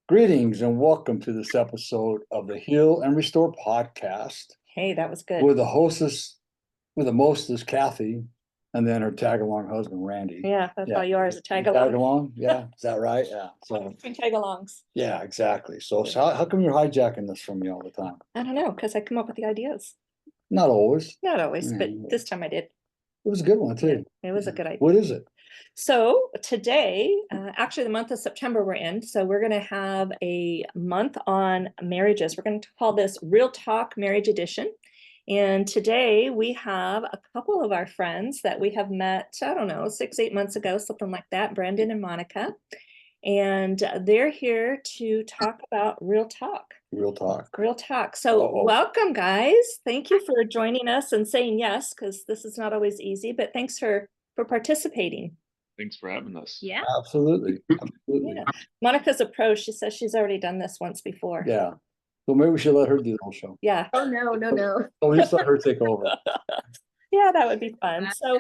Greetings and welcome to this episode of the Heal and Restore podcast Hey, that was good. with the hostess, with the mostest, Kathy, and then her tag along husband, Randy. Yeah, that's Yeah. how you are as a tag Tag along. along, yeah, is that right? Yeah, so, Tag alongs. yeah, exactly. So how come you're hijacking this from me all the time? I don't know, because I come up with the ideas. Not always. Not always, but Yeah. this time I did. It was a good one too. It was a good idea. What is it? So today, actually the month of September we're in, so we're going to have a month on marriages. We're going to call this Real Talk Marriage Edition. And today we have a couple of our friends that we have met, I don't know, 6-8 months ago, something like that, Brandon and Monica. And they're here to talk about real talk. Real talk. Real talk. So welcome, guys. Thank you for joining us and saying yes, because this is not always easy, but thanks for participating. Thanks for having us. Yeah. Absolutely. Absolutely. Yeah. Monica's a pro. She says she's already done this once before. Yeah. So maybe we should let her do the whole show. Yeah. Oh, no. Oh, we just let her take over. Yeah, that would be fun. So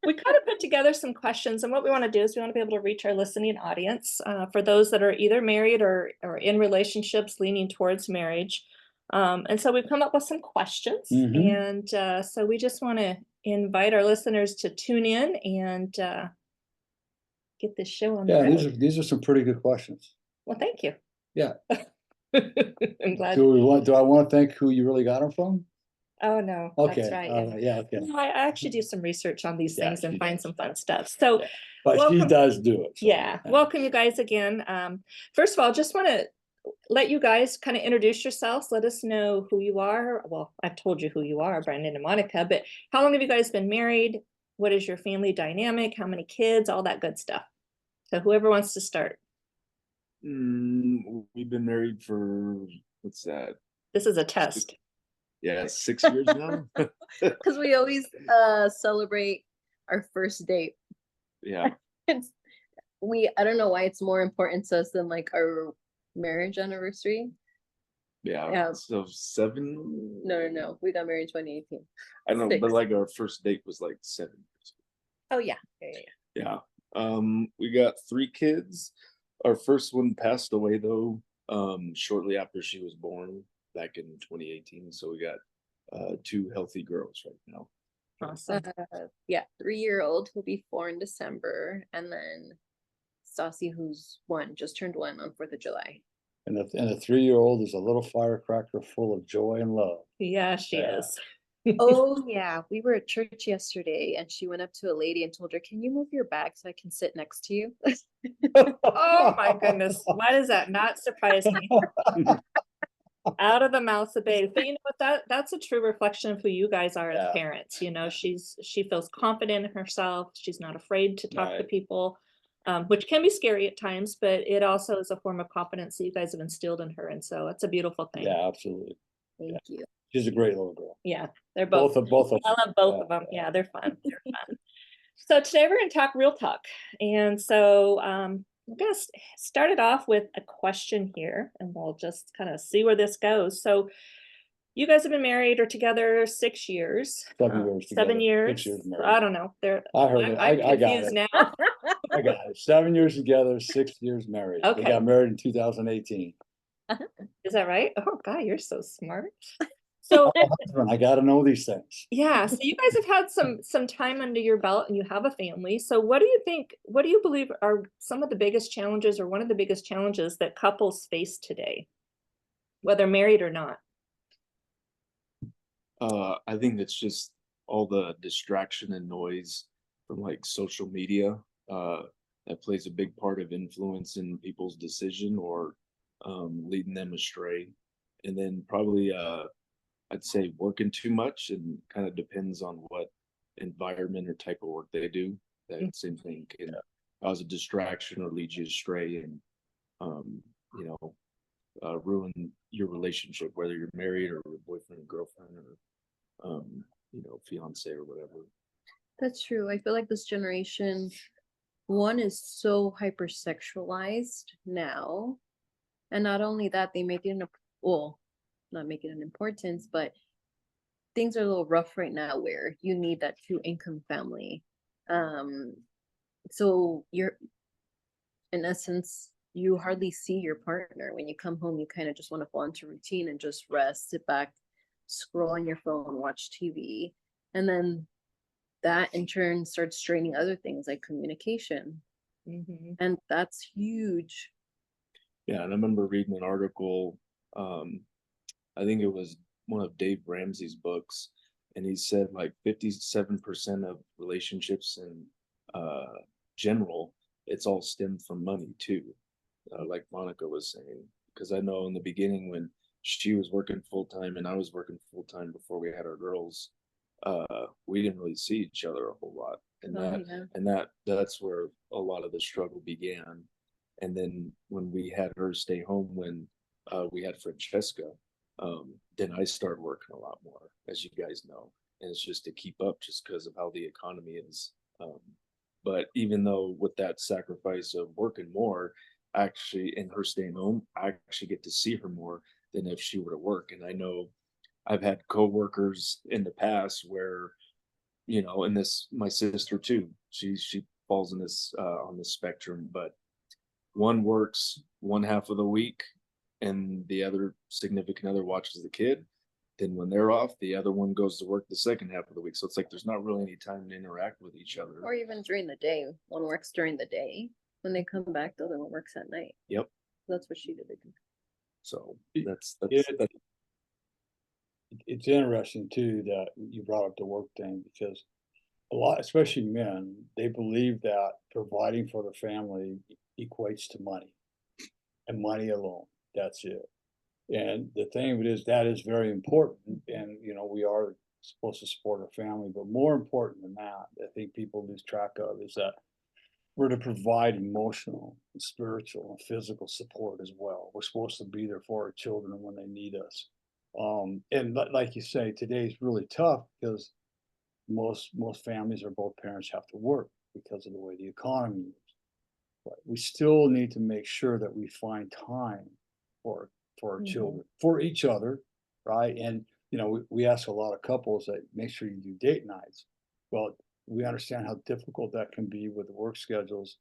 we kind of put together some questions, and what we want to do is we want to be able to reach our listening audience for those that are either married or in relationships leaning towards marriage. And so we've come up with some questions, and so we just want to invite our listeners to tune in and get this show on the Yeah, road. these are some pretty good questions. Well, thank you. Yeah. I'm glad. Do I want to thank who you really got them from? Oh, no, Okay. that's right. Yeah. Okay. No, I actually do some research on these Yeah, things and she find does. some fun stuff. So But she welcome. does do it. so, yeah, welcome you guys again. First of all, just want to let you guys kind of introduce yourselves. Let us know who you are. Well, I've told you who you are, Brandon and Monica, but how long have you guys been married? What is your family dynamic? How many kids? All that good stuff. So whoever wants to start. We've been married for, what's that? This is a test. Yeah, 6 years now. Because we always celebrate our first date. Yeah. I don't know why it's more important to us than like our marriage anniversary. Yeah. So 7. No. We got married in 2018. I don't know, 6. but like our first date was like 7 years. Oh yeah. Yeah. We got 3 kids. Our first one passed away though, shortly after she was born back in 2018. So we got 2 healthy girls right now. Awesome. Yeah, 3-year-old who'll be 4 in December, and then Stassi, who's 1, just turned 1 on 4th of July. And the 3-year-old is a little firecracker full of joy and love. Yeah, she Yeah. is. Oh yeah, we were at church yesterday, and she went up to a lady and told her, "Can you move your bag so I can sit next to you?" Oh my goodness. Why does that not surprise me? Out of the mouths of babes. But you know what, that's a true reflection of who you guys are as Yeah. parents. You know, she feels confident in herself. She's not afraid to talk to Right. people, which can be scary at times, but it also is a form of confidence that you guys have instilled in her. And so it's a beautiful thing. Yeah, absolutely. Thank you. She's a great little girl. Yeah, they're both. Both of I them. love both of them. Yeah, they're fun. They're fun. So today we're going to talk real talk. And so we're going to start it off with a question here, and we'll just kind of see where this goes. So you guys have been married or together 6 years. 7 years. 7 together. years. 6 years married. I don't know. I heard it. I'm I got confused it. now. I got it. 7 years together, 6 years married. We Okay. got married in 2018. Is that right? Oh God, you're so smart. So I got to know these things. yeah, so you guys have had some time under your belt and you have a family. So what do you believe are some of the biggest challenges, or one of the biggest challenges that couples face today, whether married or not? I think it's just all the distraction and noise from like social media that plays a big part of influence in people's decision or leading them astray. And then probably I'd say working too much, and kind of depends on what environment or type of work they do. That same thing can cause a distraction or lead you astray, and ruin your relationship, whether you're married or boyfriend and girlfriend or fiance or whatever. That's true. I feel like this generation, one, is so hypersexualized now, and not only that, they make it not make it an importance, but things are a little rough right now where you need that 2-income family. So you're, in essence, you hardly see your partner. When you come home, you kind of just want to fall into routine and just rest, sit back, scroll on your phone, watch TV. And then that in turn starts straining other things like communication. Mhm. And that's huge. Yeah, and I remember reading an article, I think it was one of Dave Ramsey's books, and he said like 57% of relationships in general, it's all stemmed from money too. Like Monica was saying, because I know in the beginning when she was working full time and I was working full time before we had our girls, we didn't really see each other a whole lot, and Oh, yeah. that's where a lot of the struggle began. And then when we had her stay home when we had Francesca, then I started working a lot more, as you guys know, and it's just to keep up, just because of how the economy is. But even though with that sacrifice of working more, actually, and her staying home, I actually get to see her more than if she were to work. And I know I've had coworkers in the past where, you know, and this my sister too. She falls in this on the spectrum, but one works one half of the week and the other significant other watches the kid. Then when they're off, the other one goes to work the second half of the week. So it's like there's not really any time to interact with each other. Or even during the day. One works during the day. When they come back, the other one works at night. Yep. That's what she did. So It- that's It's interesting too that you brought up the work thing because a lot, especially men, they believe that providing for the family equates to money and money alone. That's it. And the thing of it is that is very important. And, you know, we are supposed to support our family, but more important than that, I think people lose track of is that we're to provide emotional, and spiritual, and physical support as well. We're supposed to be there for our children when they need us. And like you say, today's really tough because most families or both parents have to work because of the way the economy is. But we still need to make sure that we find time for our Mhm. children, for each other, right? And you know, we ask a lot of couples that make sure you do date nights. Well, we understand how difficult that can be with the work schedules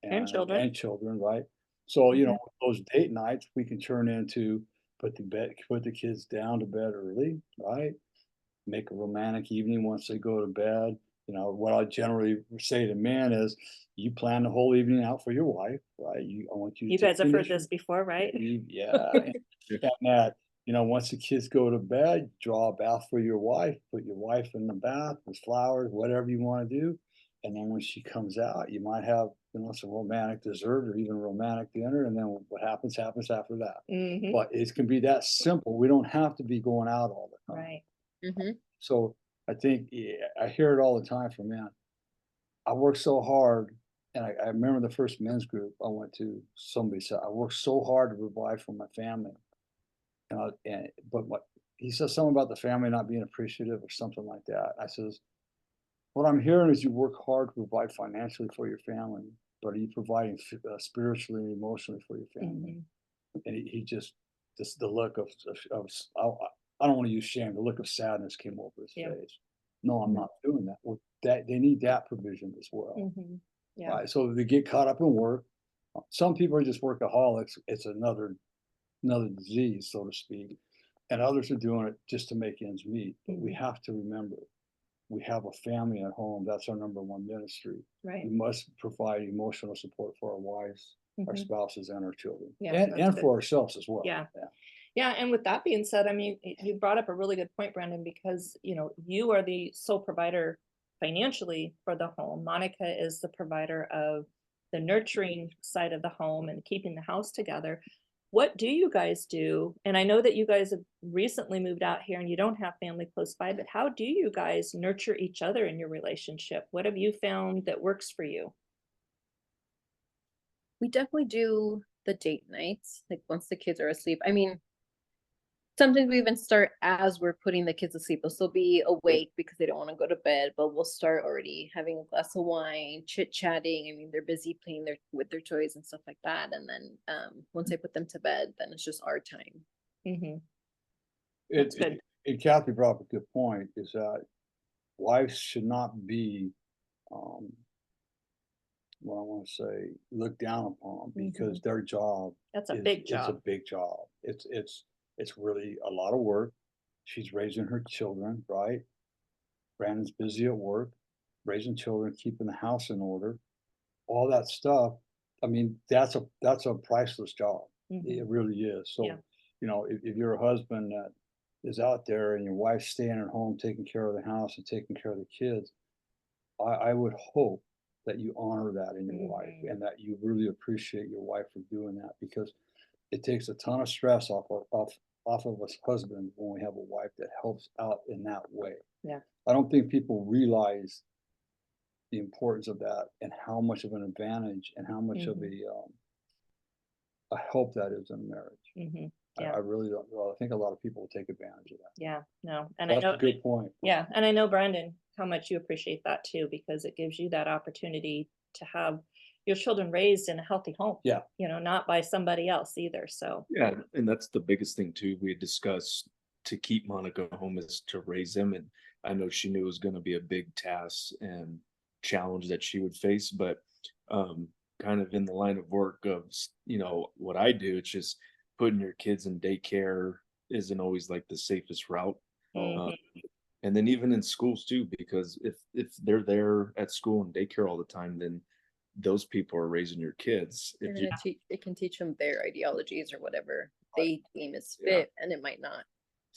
And children. and children, right? So, you know, Mhm. those date nights we can turn into put the kids down to bed early, right? Make a romantic evening once they go to bed. You know, what I generally say to men is you plan the whole evening out for your wife, right? I want you You to guys have heard finish this before, right? yeah, and that, you know, once the kids go to bed, draw a bath for your wife, put your wife in the bath with flowers, whatever you want to do. And then when she comes out, you might have, you know, some romantic dessert or even a romantic dinner. And then what happens, happens after that. Mhm. But it can be that simple. We don't have to be going out all the time. Right. Mm-hmm. So I think, yeah, I hear it all the time from men. I work so hard. And I remember the first men's group I went to, somebody said, I worked so hard to provide for my family. But what he says something about the family not being appreciative or something like that. I says, what I'm hearing is you work hard to provide financially for your family, but are you providing spiritually and emotionally for your family? Mhm. And he just the look I don't want to use shame. The look of sadness came over his Yeah. face. No, I'm not doing that. Well, that they need that provision as well, Mhm. Yeah. right? So they get caught up in work. Some people are just workaholics. It's another disease, so to speak. And others are doing it just to make ends meet. But we Mhm. have to remember, we have a family at home. That's our number one ministry. Right. We must provide emotional support for our wives, our Mhm. spouses, and our children, Yeah, and that's good. for ourselves as well. Yeah. Yeah, and with that being said, I mean, you brought up a really good point, Brandon, because you know you are the sole provider financially for the home. Monica is the provider of the nurturing side of the home and keeping the house together. What do you guys do? And I know that you guys have recently moved out here and you don't have family close by, but how do you guys nurture each other in your relationship? What have you found that works for you? We definitely do the date nights, like once the kids are asleep. I mean, sometimes we even start as we're putting the kids to sleep. They'll still be awake because they don't want to go to bed, but we'll start already having a glass of wine, chit-chatting. I mean, they're busy playing with their toys and stuff like that. And then once I put them to bed, then it's just our time. Mm-hmm. It, That's good. and Kathy brought up a good point, is that wives should not be, what I wanna say, looked down upon because their job That's a is big it's a job. big job. It's really a lot of work. She's raising her children, right? Brandon's busy at work, raising children, keeping the house in order, all that stuff. I mean, that's a priceless job. Mhm. It really is. So, Yeah. if you're a husband that is out there and your wife's staying at home taking care of the house and taking care of the kids, I would hope that you honor that in your wife Mhm. and that you really appreciate your wife for doing that because it takes a ton of stress off of us husbands when we have a wife that helps out in that way. Yeah. I don't think people realize the importance of that and how much of an advantage and how much of Mhm. a help that is in marriage. Mhm. I, Yeah. I really don't. Well, I think a lot of people will take advantage of that. Yeah. No. And I That's know, a good point. yeah, and I know, Brandon, how much you appreciate that too, because it gives you that opportunity to have your children raised in a healthy home. Yeah. Not by somebody else either. So, Yeah, and that's the biggest thing too. We had discussed to keep Monica home is to raise him, and I know she knew it was going to be a big task and challenge that she would face, but um, kind of in the line of work of what I do, it's just putting your kids in daycare isn't always like the safest route. Uh, mhm, and then even in schools too, because if they're there at school and daycare all the time, then those people are raising your kids. They're If you gonna teach, it can teach them their ideologies or whatever they deem is Yeah. fit, and it might not.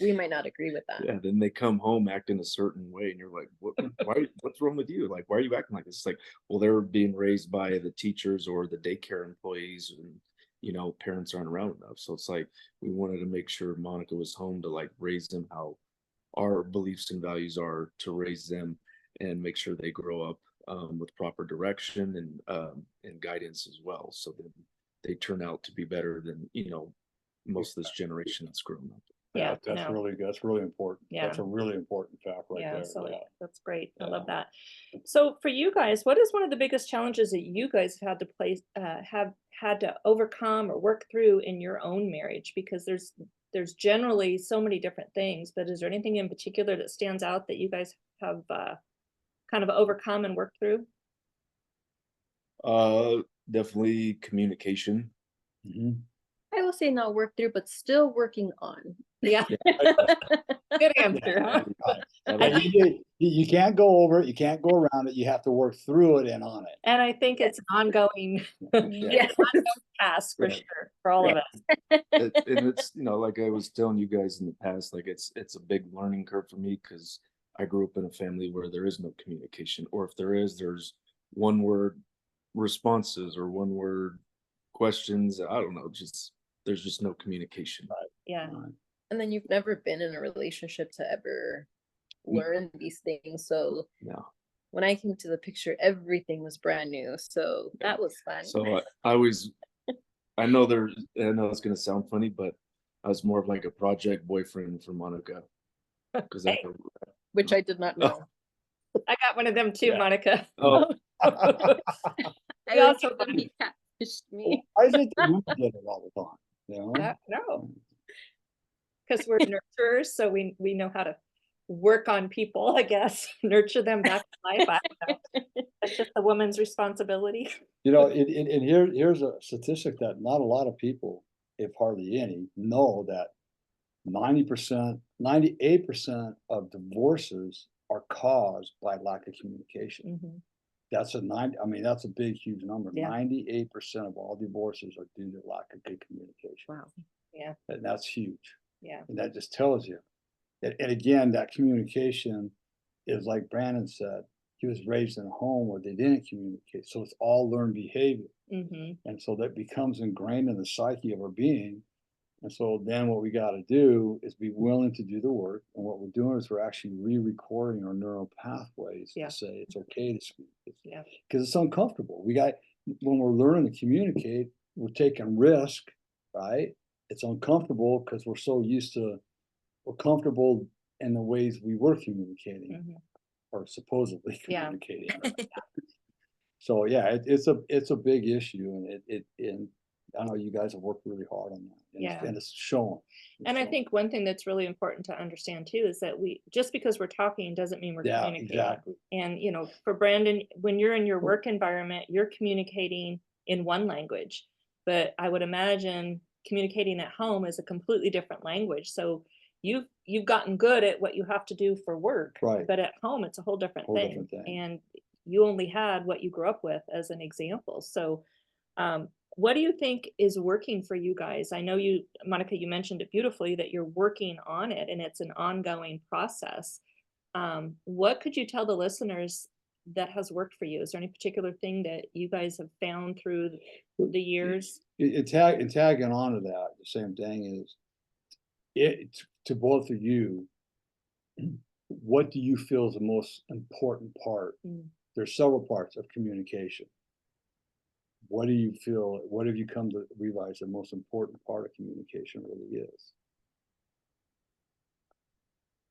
We might not agree with that. Yeah, then they come home acting a certain way, and you're like, "What? Why? What's wrong with you? Like, why are you acting like this?" It's like, well, they're being raised by the teachers or the daycare employees, and parents aren't around enough. So it's like we wanted to make sure Monica was home to like raise them how our beliefs and values are to raise them, and make sure they grow up with proper direction and guidance as well. So then they turn out to be better than most of this generation that's grown up. yeah, That's no, really good. That's really important. Yeah. That's a really important fact right yeah. there. So Yeah. that's great. I Yeah. love that. So for you guys, what is one of the biggest challenges that you guys have had to have had to overcome or work through in your own marriage? Because there's generally so many different things, but is there anything in particular that stands out that you guys have kind of overcome and worked through? Definitely communication. Mhm. I will say not work through, but still working on. Yeah. Yeah. Good answer, huh? That'll- You can't go over it. You can't go around it. You have to work through it and on it. And I think it's an ongoing Yeah. task for Yeah. sure for all of us. and it's like I was telling you guys in the past, like it's a big learning curve for me because I grew up in a family where there is no communication, or if there is, there's one word responses or one word questions. I don't know, just there's just no communication. Yeah. Right. And then you've never been in a relationship to ever learn these things. So No. when I came to the picture, everything was brand new. So that was fun. So I always, I know it's gonna sound funny, but I was more of like a project boyfriend for Monica because I. Hey. Which I did not know. I got one of them too, Yeah. Monica. Oh, We also thought he catfished me. I think the women did it all the time. no, because we're nurturers, so we know how to work on people, I guess, nurture them back to life. I don't know. That's just the woman's responsibility. And here's a statistic that not a lot of people, if hardly any, know that 90%, 98% of divorces are caused by lack of communication. Mhm. That's that's a big, huge number. Yeah. 98% of all divorces are due to lack of good communication. Wow. Yeah, And that's huge. yeah, And that just tells you. And again, that communication is like Brandon said, he was raised in a home where they didn't communicate. So it's all learned behavior. hmm And so that becomes ingrained in the psyche of our being. And so then what we got to do is be willing to do the work. And what we're doing is we're actually re-recording our neural pathways Yeah. to say it's okay to speak. yeah, Because it's uncomfortable. When we're learning to communicate, we're taking risk, right? It's uncomfortable because we're comfortable in the ways we were communicating mhm. or supposedly Yeah. communicating. So yeah, it's a big issue, and I know you guys have worked really hard on that. Yeah. And it's showing. It's And I showing. think one thing that's really important to understand too is that just because we're talking doesn't mean we're Yeah, communicating. exactly. And, you know, for Brandon, when you're in your work environment, you're communicating in one language. But I would imagine communicating at home is a completely different language. So you've gotten good at what you have to do for work, Right. but at home it's a whole different Whole thing. different thing. And you only had what you grew up with as an example. So what do you think is working for you guys? I know you, Monica, you mentioned it beautifully that you're working on it and it's an ongoing process. What could you tell the listeners that has worked for you? Is there any particular thing that you guys have found through the years? And tagging on to that, the same thing is, to both of you, what do you feel is the most important part? Mm. There's several parts of communication. What do you feel, what have you come to realize the most important part of communication really is?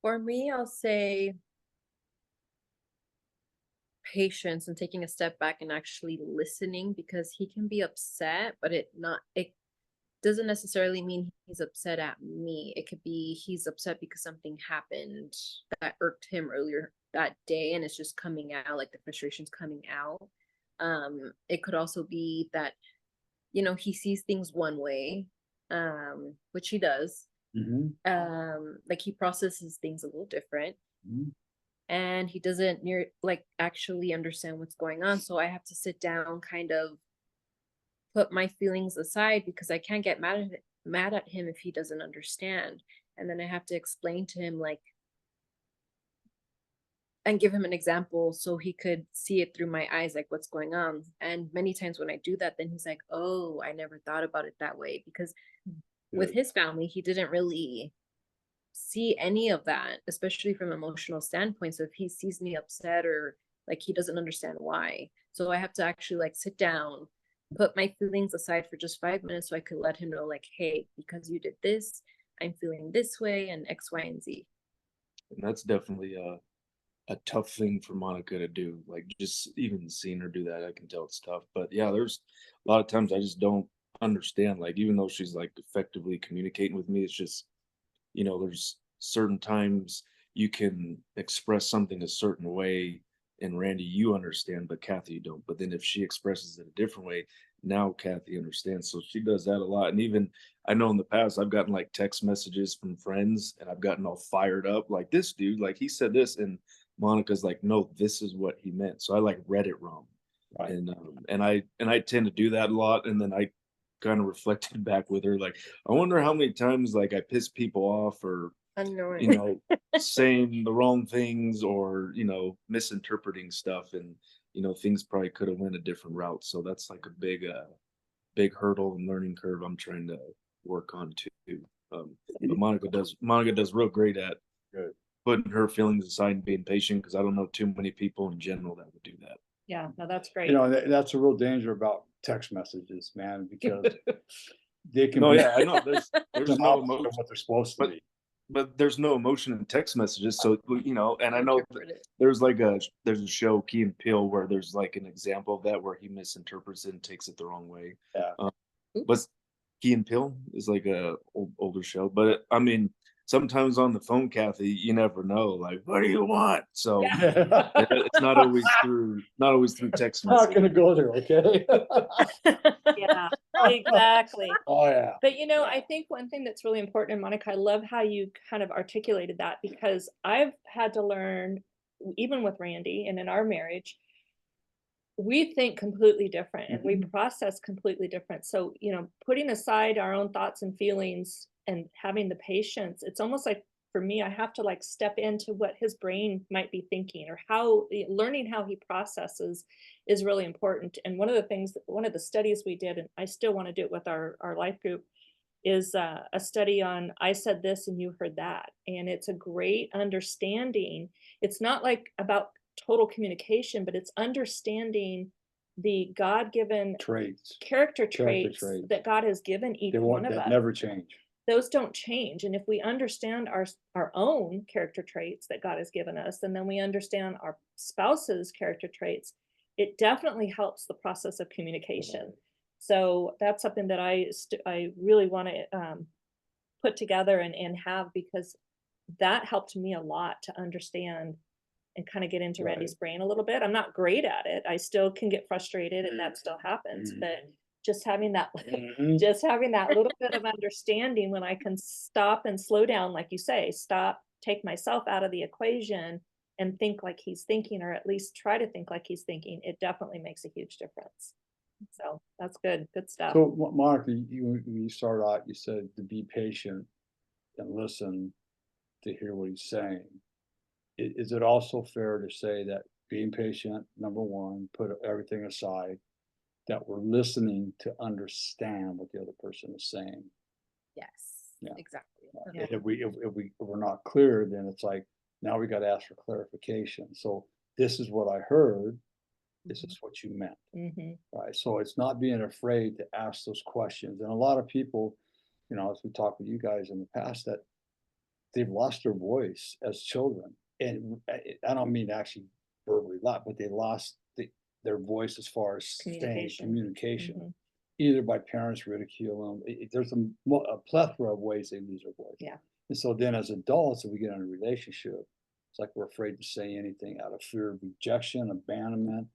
For me, I'll say patience and taking a step back and actually listening, because he can be upset, but it doesn't necessarily mean he's upset at me. It could be he's upset because something happened that irked him earlier that day and it's just coming out, like the frustration's coming out. It could also be that, you know, he sees things one way, which he does. Like he processes things a little different. And he doesn't actually understand what's going on. So I have to sit down, kind of put my feelings aside, because I can't get mad at him if he doesn't understand. And then I have to explain to him, like, and give him an example so he could see it through my eyes, like what's going on. And many times when I do that, then he's like, oh, I never thought about it that way. Because with his family, he didn't really see any of that, especially from an emotional standpoint. So if he sees me upset or like he doesn't understand why, so I have to actually like sit down, put my feelings aside for just 5 minutes so I could let him know, like, hey, because you did this, I'm feeling this way, and X, Y, and Z. And that's definitely a tough thing for Monica to do. Like, just even seeing her do that, I can tell it's tough. But yeah, there's a lot of times I just don't understand. Like, even though she's like effectively communicating with me, it's just, you know, there's certain times you can express something a certain way, and Randy, you understand, but Kathy, you don't. But then if she expresses it a different way, now Kathy understands. So she does that a lot. And even I know in the past, I've gotten like text messages from friends and I've gotten all fired up, like, this dude, like he said this, and Monica's like, no, this is what he meant. So I like read it wrong. Right. And I tend to do that a lot. And then I kind of reflected back with her, like, I wonder how many times like I piss people off, or Annoying. you know, saying the wrong things, or, you know, misinterpreting stuff, and, you know, things probably could have went a different route. So that's like a big hurdle and learning curve I'm trying to work on too. But Monica does real great at putting her feelings aside and being patient, because I don't know too many people in general that would do that. Yeah, no, that's great. You know, that's a real danger about text messages, man, because they can No, be yeah, I know. There's the no opposite emotion, of what they're supposed to be. but there's no emotion in text messages. So, you know, and I know Interpret it. there's a show, Key and Peele, where there's like an example of that where he misinterprets it and takes it the wrong way. Yeah. But Key and Peele is like a older show, but I mean, sometimes on the phone, Kathy, you never know, like, what do you want? So it's not always through text I'm not message. gonna go there, okay? Yeah, exactly. Oh, yeah. But you know, I think one thing that's really important, and Monica, I love how you kind of articulated that, because I've had to learn, even with Randy and in our marriage, we think completely different and we process completely different. So, you know, putting aside our own thoughts and feelings and having the patience, it's almost like for me, I have to like step into what his brain might be thinking, or how learning how he processes is really important. And one of the studies we did, and I still want to do it with our life group, is a study on I said this and you heard that. And it's a great understanding. It's not like about total communication, but it's understanding the God-given Traits. character traits traits. that God has given each They one won't, of that us. never change. Those don't change. And if we understand our own character traits that God has given us, and then we understand our spouse's character traits, it definitely helps the process of communication. So that's something that I really want to put together and have, because that helped me a lot to understand and kind of get into Right. Randy's brain a little bit. I'm not great at it. I still can get frustrated and that still happens, but just having that Mhm. just having that little bit of understanding when I can stop and slow down, like you say, stop, take myself out of the equation and think like he's thinking, or at least try to think like he's thinking, it definitely makes a huge difference. So that's good. Good stuff. So, Monica, when you started out, you said to be patient and listen to hear what he's saying. Is it also fair to say that being patient, number one, put everything aside, that we're listening to understand what the other person is saying? Yes, Yeah. exactly. Yeah. If we're not clear, then it's like, now we gotta ask for clarification. So this is what I heard, this is what you meant, Hmm. right? So it's not being afraid to ask those questions. And a lot of people, as we talked with you guys in the past, that they've lost their voice as children. And I don't mean actually verbally loud, but they lost their voice as far as saying communication, Mhm. either by parents ridicule them. There's a plethora of ways they lose their voice. Yeah. And so then as adults, if we get in a relationship, it's like we're afraid to say anything out of fear of rejection, abandonment,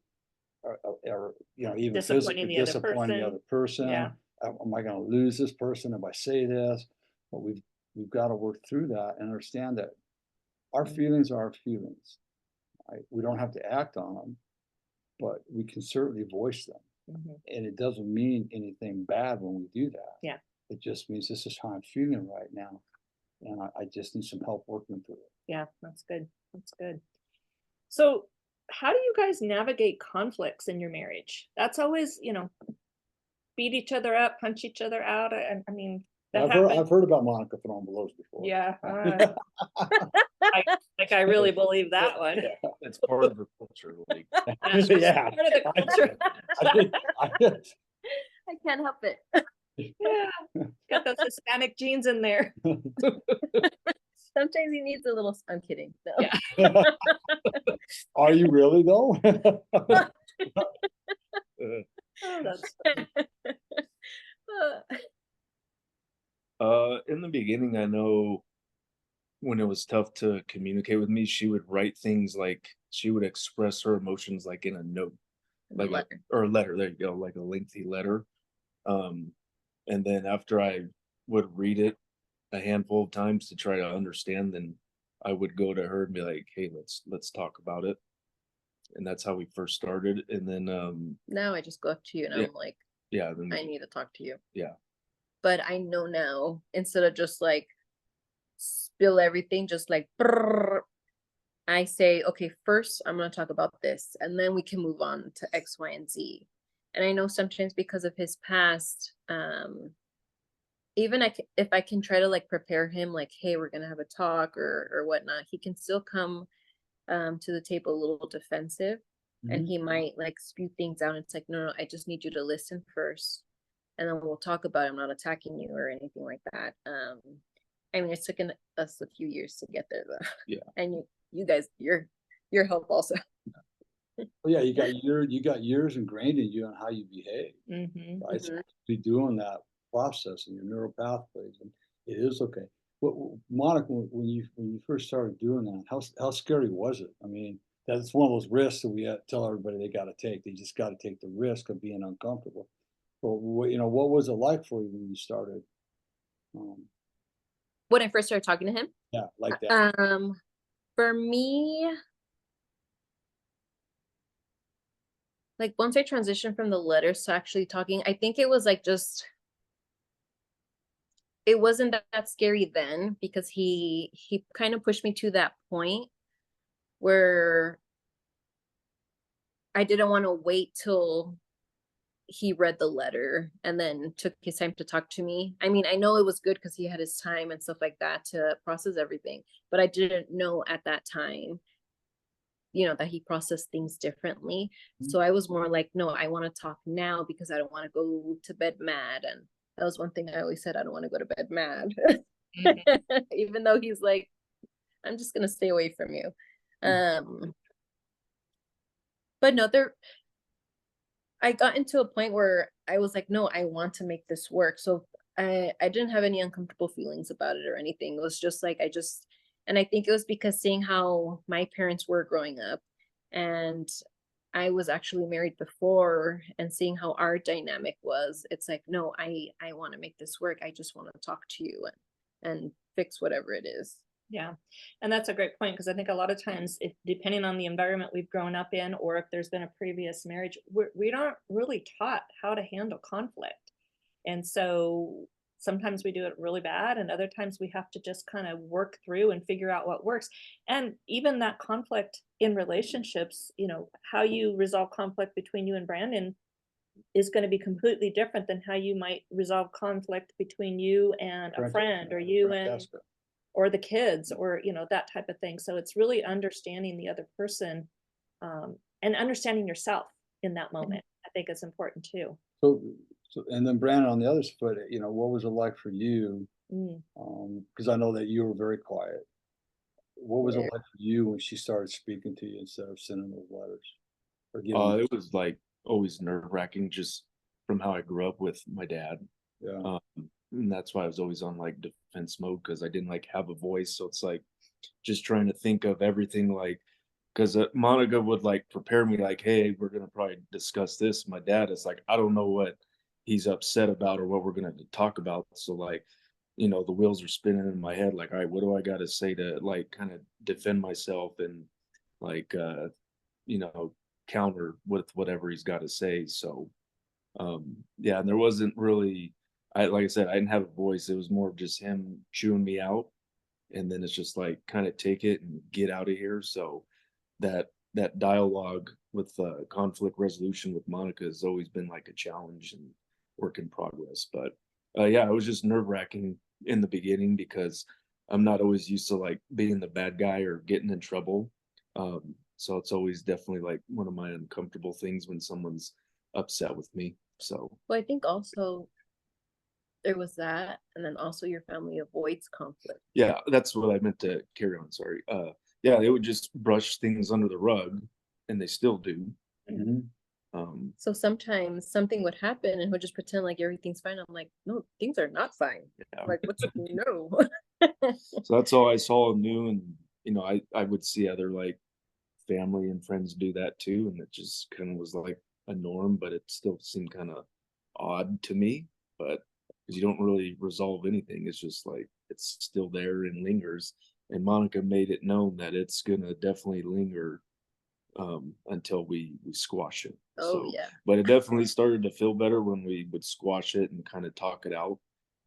or even Disappointing physically the other disappointing the person. other person. Yeah. Am I going to lose this person if I say this? But we've got to work through that and understand that our feelings are our feelings. Right? We don't have to act on them, but we can certainly voice them. Mhm. And it doesn't mean anything bad when we do that. Yeah. It just means this is how I'm feeling right now. And I just need some help working through it. Yeah, that's good. That's good. So, how do you guys navigate conflicts in your marriage? That's always, beat each other up, punch each other out. I mean, that I've happens. heard about Monica throwing blows before. Yeah. I really believe that one. It's part of her culture, like. Yeah. Part of the culture. I I can't help it. Yeah. Got those Hispanic genes in there. Sometimes he needs a little, I'm kidding. No. Yeah. Are you really though? Oh, that's In the beginning, I know when it was tough to communicate with me, she would write things like she would express her emotions like in a note, like letter. or a letter. There you go, like a lengthy letter. And then after I would read it a handful of times to try to understand, then I would go to her and be like, "Hey, let's talk about it." And that's how we first started. And then Now I just go up to you and Yeah. I'm like, yeah, then I need to talk to you. yeah. But I know now, instead of just like spill everything, just like brrr, I say, okay, first I'm going to talk about this, and then we can move on to X, Y, and Z. And I know sometimes because of his past, even if I can try to like prepare him, like, hey, we're gonna have a talk or whatnot, he can still come to the table a little defensive, and Mhm. he might like spew things out. It's like, no, I just need you to listen first, and then we'll talk about it. I'm not attacking you or anything like that. I mean, it's taken us a few years to get there though. Yeah. And you guys, your help also. Well, yeah, you got years ingrained in you on how you behave, Mhm. right? So Mhm. be doing that process in your neural pathways, and it is okay. Monica, when you first started doing that, how scary was it? I mean, that's one of those risks that we tell everybody they got to take. They just got to take the risk of being uncomfortable. But what was it like for you when you started? Um, When I first started talking to him, yeah, like that. for me, like once I transitioned from the letters to actually talking, I think it was like it wasn't that scary then, because he kind of pushed me to that point where I didn't want to wait till he read the letter and then took his time to talk to me. I mean, I know it was good because he had his time and stuff like that to process everything, but I didn't know at that time, that he processed things differently. Mhm. So I was more like, no, I want to talk now because I don't want to go to bed mad. And that was one thing I always said, I don't want to go to bed mad. Even though he's like, I'm just gonna stay away from you. But no, I got into a point where I was like, no, I want to make this work. So I didn't have any uncomfortable feelings about it or anything. It was just like, and I think it was because seeing how my parents were growing up, and I was actually married before, and seeing how our dynamic was, it's like, no, I want to make this work. I just want to talk to you and fix whatever it is. Yeah, and that's a great point, because I think a lot of times, if depending on the environment we've grown up in, or if there's been a previous marriage, we aren't really taught how to handle conflict. And so sometimes we do it really bad, and other times we have to just kind of work through and figure out what works. And even that conflict in relationships, how you resolve conflict between you and Brandon is going to be completely different than how you might resolve conflict between you and a friend, or you and Francesca. or the kids, or that type of thing. So it's really understanding the other person, and understanding yourself in that moment. I think is important too. So, and then Brandon, on the other foot, what was it like for you? Mm. Because I know that you were very quiet. What was it Yeah. like for you when she started speaking to you instead of sending those letters? Or giving, It was like always nerve-wracking just from how I grew up with my dad. yeah, And that's why I was always on like defense mode, because I didn't like have a voice. So it's like just trying to think of everything, like, because Monica would like prepare me like, hey, we're gonna probably discuss this. My dad is like, I don't know what he's upset about or what we're gonna talk about. So like, the wheels are spinning in my head, like, all right, what do I gotta say to like kind of defend myself and like you know, counter with whatever he's got to say. So yeah, and there wasn't really, like I said, I didn't have a voice. It was more of just him chewing me out, and then it's just like kind of take it and get out of here. So that dialogue with conflict resolution with Monica has always been like a challenge and work in progress. But yeah, it was just nerve-wracking in the beginning because I'm not always used to like being the bad guy or getting in trouble. So it's always definitely like one of my uncomfortable things when someone's upset with me. So Well, I think also there was that, and then also your family avoids conflict. yeah, that's what I meant to carry on. Sorry. Yeah, they would just brush things under the rug, and they still do. mhm. So sometimes something would happen and he'll just pretend like everything's fine. I'm like, no, things are not fine. Yeah. Like, what's no? So that's all I saw and knew, and I would see other like family and friends do that too, and it just kind of was like a norm, but it still seemed kind of odd to me. But because you don't really resolve anything, it's just like it's still there and lingers. And Monica made it known that it's gonna definitely linger until we squash it. Oh, So, yeah. but it definitely started to feel better when we would squash it and kind of talk it out.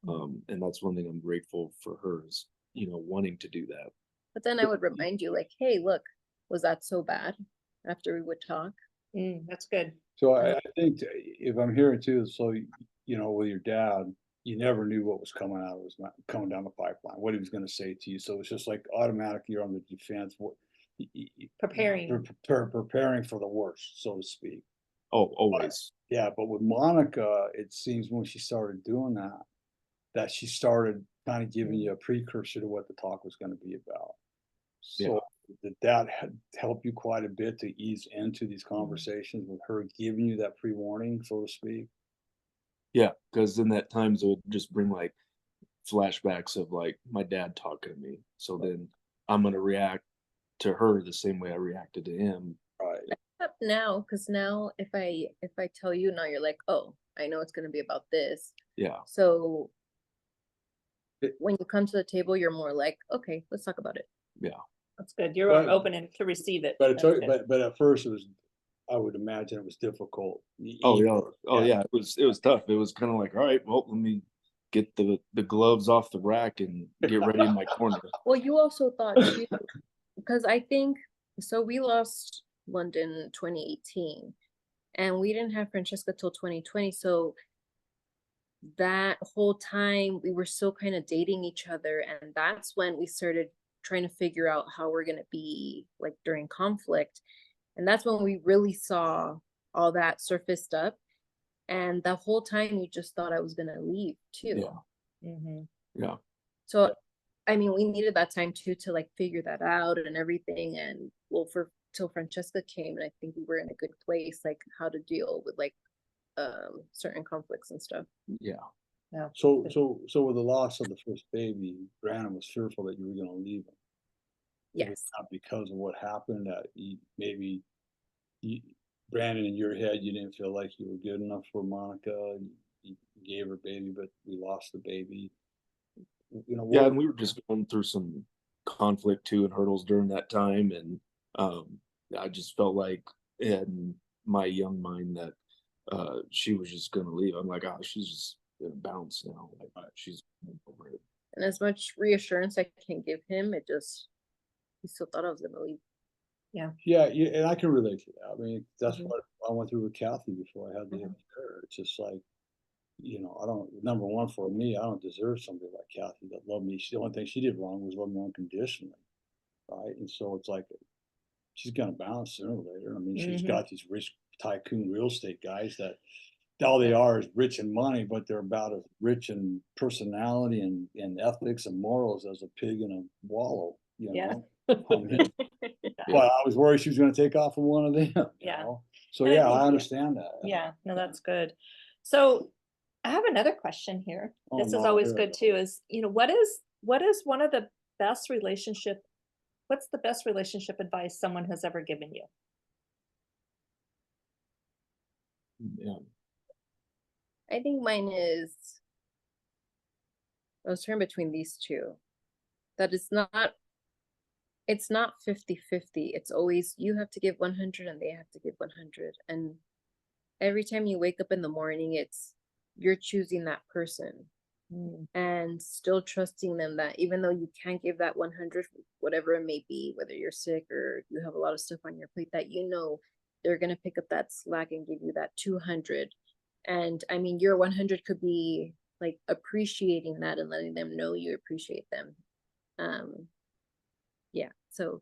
And that's one thing I'm grateful for her is, wanting to do that. But then I would remind you, like, hey, look, was that so bad? After we would talk. That's good. So I think if I'm hearing too, so, with your dad, you never knew what was coming out of his mouth, coming down the pipeline, what he was gonna say to you. So it's just like automatically you're on the defense, Preparing. preparing for the worst, so to speak. Oh, always. Yeah, but with Monica, it seems when she started doing that, that she started kind of giving you a precursor to what the talk was gonna be about. Yeah. So did that help you quite a bit to ease into these conversations with her giving you that pre-warning, so to speak? Yeah, because in that times it would just bring like flashbacks of like my dad talking to me. So then I'm gonna react to her the same way I reacted to him. Right. Except now, because now if I tell you now, you're like, oh, I know it's gonna be about this. Yeah. So It- when you come to the table, you're more like, okay, let's talk about it. Yeah. That's good. You're But- open and to receive it. But it That's took, good. but at first it was, I would imagine it was difficult. Oh yeah. Oh yeah. It was tough. It was kind of like, all right, well, let me get the gloves off the rack and get ready in my corner. Well, you also thought too, because I think so. We lost London 2018, and we didn't have Francesca till 2020. So that whole time we were still kind of dating each other, and that's when we started trying to figure out how we're gonna be like during conflict, and that's when we really saw all that surfaced up. And the whole time you just thought I was gonna leave too. Yeah. Mhm. Yeah. So, I mean, we needed that time too to like figure that out and everything. And well, for till Francesca came, and I think we were in a good place, like how to deal with like certain conflicts and stuff. Yeah. So with the loss of the first baby, Brandon was fearful that you were gonna leave him. It was Yes. not because of what happened that maybe you, Brandon, in your head, you didn't feel like you were good enough for Monica. You gave her baby, but we lost the baby. You know, Yeah, what, and we were just going through some conflict too and hurdles during that time, and I just felt like in my young mind that she was just gonna leave. I'm like, oh, she's just gonna bounce now. Like she's over it. And as much reassurance I can give him, he still thought I was gonna leave. yeah, and I can relate to that. I mean, that's Mhm. what I went through with Kathy before I had the Mhm. affair. It's just like, I don't, number one, for me, I don't deserve somebody like Kathy that loved me. The only thing she did wrong was love me unconditionally, right? And so it's like, she's gonna bounce sooner or later. I mean, she's Mhm. got these rich tycoon real estate guys that all they are is rich in money, but they're about as rich in personality and ethics and morals as a pig in a wallow, Yeah. I mean, but I was worried she was gonna take off with one of them, Yeah. So, And I yeah, think I you- understand that. Yeah, no, that's good. So I have another question here. Oh, This is no, always here we good too, is, what is one of the best relationship, what's the best relationship advice someone has ever given you? Yeah. I think mine is I was torn between these two. That it's not 50-50. It's always you have to give 100 and they have to give 100. And every time you wake up in the morning, it's you're choosing that person and still trusting them that even though you can't give that 100, whatever it may be, whether you're sick or you have a lot of stuff on your plate, that they're going to pick up that slack and give you that 200. And I mean, your 100 could be like appreciating that and letting them know you appreciate them. Yeah. So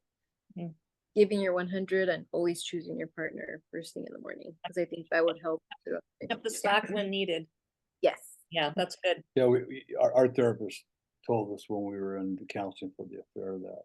Mm. giving your 100 and always choosing your partner first thing in the morning, because I think that would help. Pick up the slack when needed. Yes. Yeah, that's good. Yeah, our therapist told us when we were in the counseling for the affair that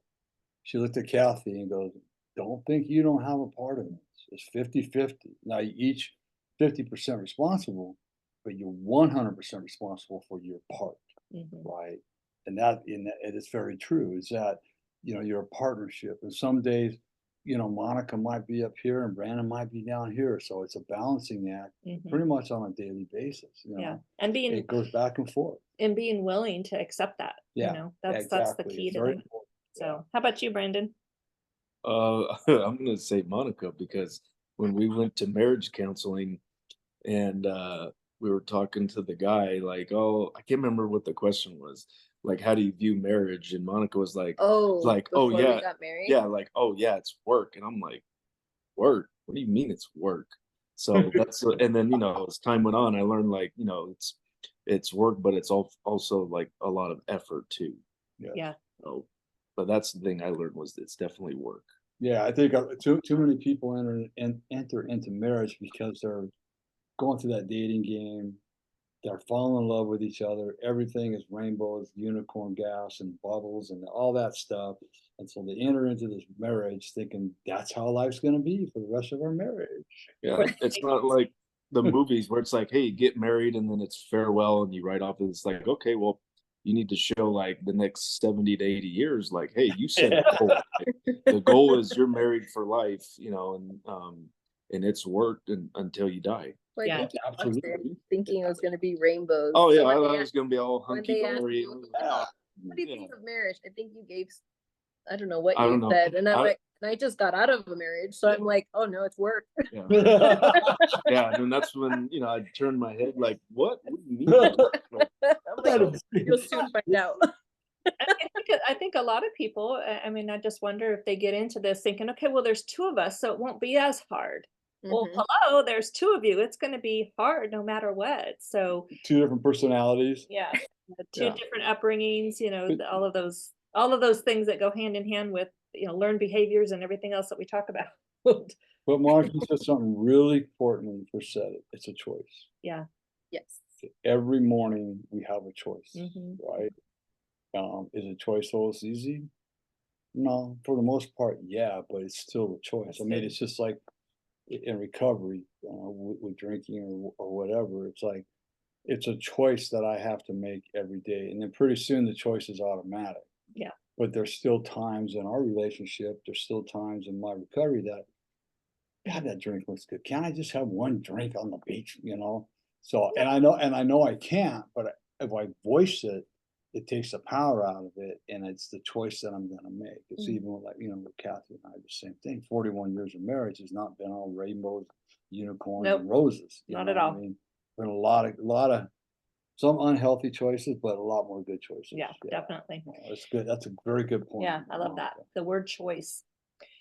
she looked at Kathy and goes, "Don't think you don't have a part in this. It's 50-50. Now, you each 50% responsible, but you're 100% responsible for your part." Mhm. Right? And it is very true, is that, you're a partnership. And some days, Monica might be up here and Brandon might be down here. So it's a balancing act Mhm. pretty much on a daily basis. Yeah, and It goes back and forth. being willing to accept that, Yeah, that's the exactly. key It's to very that. important. So, how about you, Brandon? I'm gonna say Monica because when we went to marriage counseling and we were talking to the guy, like, oh, I can't remember what the question was. Like, how do you view marriage? And Monica was like, Oh, oh before yeah, we got married. yeah, like, oh yeah, it's work. And I'm like, work? What do you mean it's work? So and then as time went on, I learned like, it's work, but it's also like a lot of effort too. Yes. Yeah. So, but that's the thing I learned was it's definitely work. Yeah, I think too many people enter into marriage because they're going through that dating game. They're falling in love with each other. Everything is rainbows, unicorn gas, and bubbles, and all that stuff. And so they enter into this marriage thinking that's how life's going to be for the rest of our marriage. Yeah, it's not like the movies where it's like, hey, get married and then it's farewell and you write off. It's like, okay, well, you need to show like the next 70 to 80 years, like, hey, you set a goal. The goal is you're married for life, and it's worked until you die. Well, I Yeah, think he watched it absolutely. thinking it was going to be rainbows. Oh yeah, So I when thought they it was gonna be all when hunky they asked dory. you, what do you think of marriage? I think you gave, I don't know what I you don't know. said. And I'm I- like, and I just got out of a marriage. So I'm like, oh no, it's work. Yeah, yeah, and that's when I turned my head like, what? What do you mean? Like, I'm like, oh, you'll soon find out. I think a lot of people, I mean, I just wonder if they get into this thinking, okay, well, there's two of us, so it won't be as hard. Well, Mhm. hello, there's two of you. It's going to be hard no matter what. So, Two different personalities. yeah, two Yeah. different upbringings, But- all of those things that go hand in hand with, learned behaviors and everything else that we talk about. But Mark, you said something really important when you first said it. It's a choice. Yeah. Yes. Every morning we have a choice, Mhm. right? Is a choice always easy? No, for the most part, yeah, but it's still a choice. That's I mean, good. it's just like in recovery, with drinking or whatever, it's like, it's a choice that I have to make every day. And then pretty soon the choice is automatic. Yeah. But there's still times in our relationship, there's still times in my recovery that, God, that drink looks good. Can't I just have one drink on the beach, you know? So, and I know I can't, but if I voice it, it takes the power out of it, and it's the choice that I'm gonna make. It's Mhm. even like, with Kathy and I, the same thing. 41 years of marriage has not been all rainbows, unicorns, Nope, and roses. not know at what all. I mean? Been a lot of some unhealthy choices, but a lot more good choices. Yeah, definitely. No, that's good. That's a very good point. Yeah, I love that. The word choice.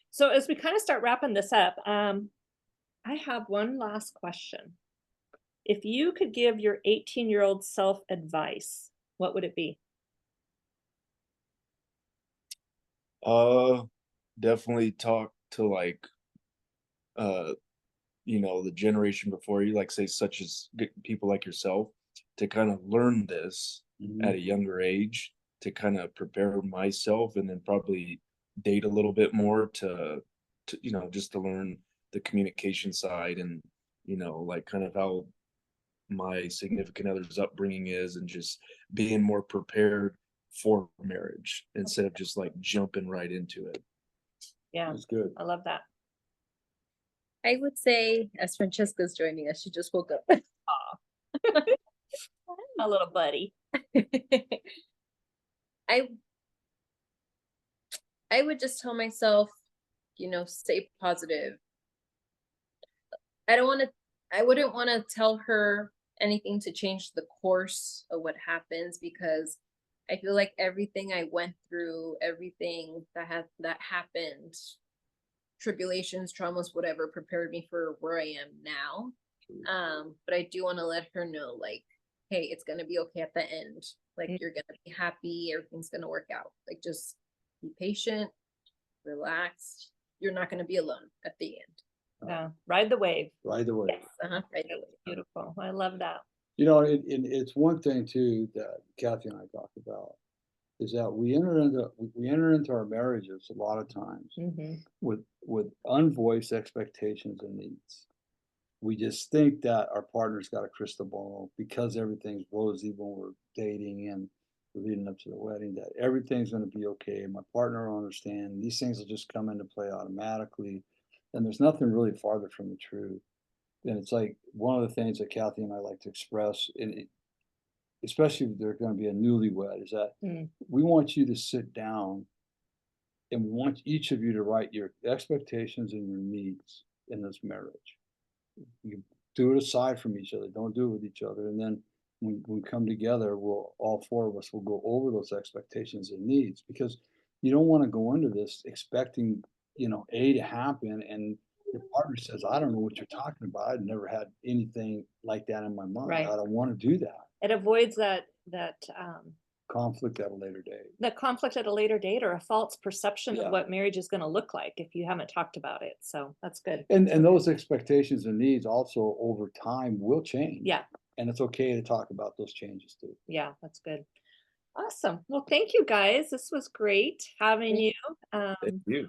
So as we kind of start wrapping this up, I have one last question. If you could give your 18-year-old self advice, what would it be? Uh, Definitely talk to like, uh, the generation before you, like say such as people like yourself, to kind of learn this at Mhm. a younger age, to kind of prepare myself, and then probably date a little bit more to just to learn the communication side, and like kind of how my significant other's upbringing is, and just being more prepared for marriage instead of just like jumping right into it. Yeah, That's good. I love that. I would say, as Francesca's joining us, she just woke up. My little buddy. I I would just tell myself, stay positive. I wouldn't want to tell her anything to change the course of what happens, because I feel like everything I went through, everything that happened, tribulations, traumas, whatever, prepared me for where I am now. But I do want to let her know, like, hey, it's gonna be okay at the end. Like, Mm. you're gonna be happy, everything's gonna work out. Like, just be patient, relaxed. You're not gonna be alone at the end. Yeah, ride the wave. Right away. Yes. Right away. Beautiful. I love that. It's one thing too that Kathy and I talked about is that we enter into our marriages a lot of times Hmm. with unvoiced expectations and needs. We just think that our partner's got a crystal ball because everything's rosy when we're dating and we're leading up to the wedding, that everything's going to be okay. My partner will understand. These things will just come into play automatically. And there's nothing really farther from the truth. And it's like one of the things that Kathy and I like to express, especially if they're going to be a newlywed, is that Mm. we want you to sit down and we want each of you to write your expectations and your needs in this marriage. You do it aside from each other. Don't do it with each other. And then when we come together, we'll all four of us will go over those expectations and needs, because you don't want to go into this expecting, A to happen, and your partner says, I don't know what you're talking about. I've never had anything like that in my mind. Right. I don't want to do that. It avoids that Conflict at a later date. the conflict at a later date, or a false perception Yeah. of what marriage is going to look like if you haven't talked about it. So that's good. And That's okay. those expectations and needs also over time will change. Yeah, And it's okay to talk about those changes too. yeah, that's good. Awesome. Well, thank you guys. This was great having you. Thank you.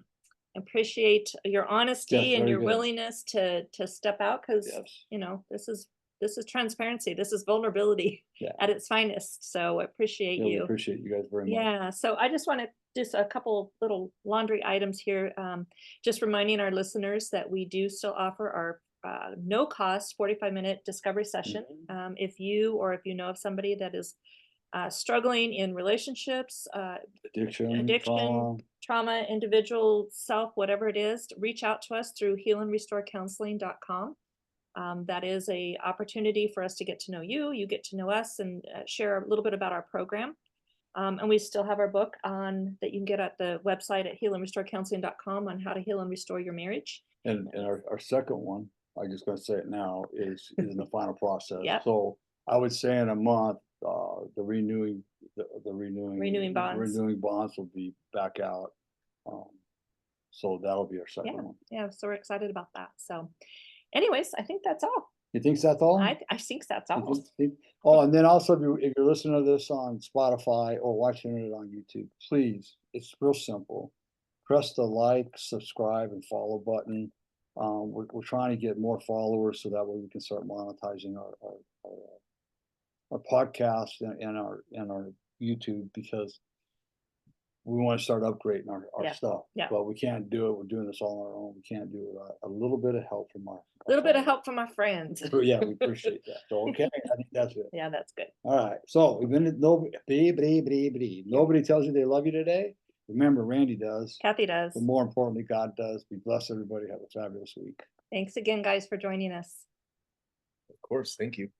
Appreciate your honesty Yes, and very your good. willingness to step out, because Yes. this is transparency. This is vulnerability Yeah. at its finest. So I appreciate Yeah, we you. appreciate you guys very much. Yeah, so I just want to just a couple little laundry items here. Just reminding our listeners that we do still offer our no cost 45-minute discovery session. If you know of somebody that is struggling in relationships, Addiction, trauma, individual, self, whatever it is, reach out to us through healandrestorecounseling.com. That is a opportunity for us to get to know you. You get to know us and share a little bit about our program. And we still have our book on that you can get at the website at healandrestorecounseling.com on how to heal and restore your marriage. and our second one, I'm just gonna say it now, is in the final process. Yep. So I would say in a month, the renewing bonds will be back out. So that'll be our second one. Yeah, so we're excited about that. So anyways, I think that's all. You think that's all? I think that's You all. Oh, and then also, if you're listening to this on Spotify or watching it on YouTube, please, it's real simple. Press the like, subscribe, and follow button. We're trying to get more followers so that way we can start monetizing our podcast and our YouTube, because we want to start upgrading our Yeah, stuff. yeah. But we can't do it. We're doing this all on our own. We can't do it without a little bit of help from our. A little bit of help from our friends. But yeah, we appreciate that. So, okay, I think that's it. Yeah, that's good. All right, so we've been, nobody tells you they love you today. Remember, Randy does, Kathy does. but more importantly, God does. Be blessed, everybody. Have a fabulous week. Thanks again, guys, for joining us. Of course, thank you.